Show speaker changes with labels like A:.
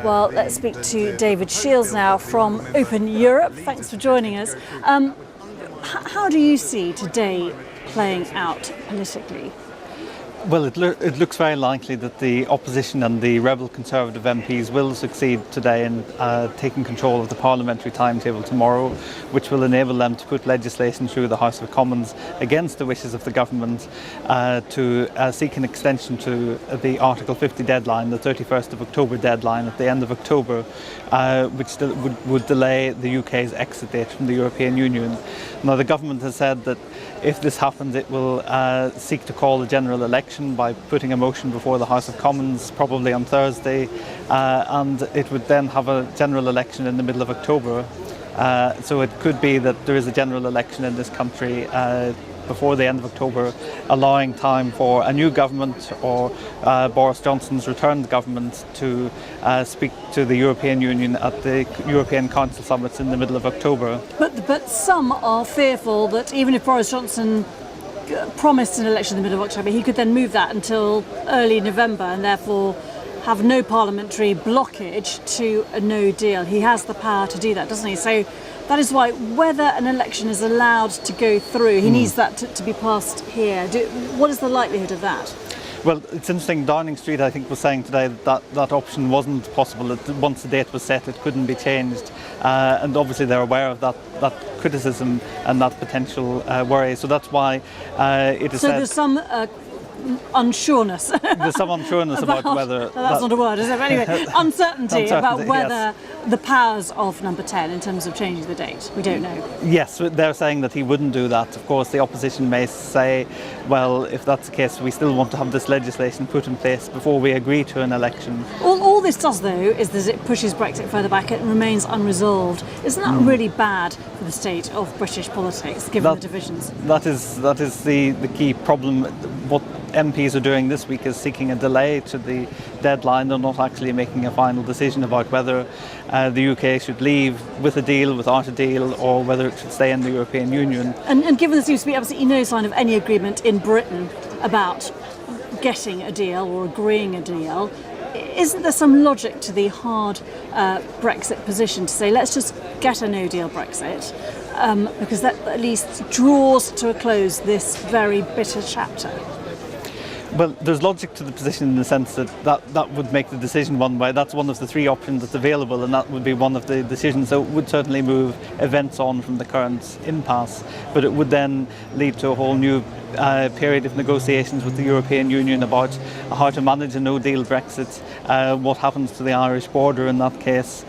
A: Well, let's speak to David Shiels now from Open Europe. Thanks for joining us. How do you see today playing out politically?
B: Well, it looks very likely that the opposition and the rebel Conservative MPs will succeed today in taking control of the parliamentary timetable tomorrow, which will enable them to put legislation through the House of Commons against the wishes of the government to seek an extension to the Article 50 deadline, the 31st of October deadline at the end of October, which would delay the UK's exit date from the European Union. Now, the government has said that if this happens, it will seek to call a general election by putting a motion before the House of Commons, probably on Thursday, and it would then have a general election in the middle of October. So it could be that there is a general election in this country before the end of October, allowing time for a new government or Boris Johnson's returned government to speak to the European Union at the European Council summits in the middle of October.
A: But some are fearful that even if Boris Johnson promised an election in the middle of October, he could then move that until early November and therefore have no parliamentary blockage to a no deal. He has the power to do that, doesn't he? So that is why whether an election is allowed to go through, he needs that to be passed here. What is the likelihood of that?
B: Well, it's interesting. Downing Street, I think, was saying today that option wasn't possible. Once the date was set, it couldn't be changed. And obviously they're aware of that criticism and that potential worry. So that's why it is
A: so
B: said...
A: there's some unsureness.
B: There's some unsureness about whether...
A: That's not a word, is it? But anyway, uncertainty about whether
B: yes.
A: the powers of Number 10 in terms of changing the date. We don't know.
B: Yes, they're saying that he wouldn't do that. Of course, the opposition may say, well, if that's the case, we still want to have this legislation put in place before we agree to an election.
A: All this does, though, is that it pushes Brexit further back. It remains unresolved. Isn't that really bad for the state of British politics, given the divisions?
B: That is the key problem. What MPs are doing this week is seeking a delay to the deadline. They're not actually making a final decision about whether the UK should leave with a deal, without a deal, or whether it should stay in the European Union.
A: And given there seems to be absolutely no sign of any agreement in Britain about getting a deal or agreeing a deal, isn't there some logic to the hard Brexit position to say, let's just get a no-deal Brexit, because that at least draws to a close this very bitter chapter?
B: Well, there's logic to the position in the sense that would make the decision one way. That's one of the three options that's available, and that would be one of the decisions. So it would certainly move events on from the current impasse, but it would then lead to a whole new period of negotiations with the European Union about how to manage a no-deal Brexit, what happens to the Irish border in that case.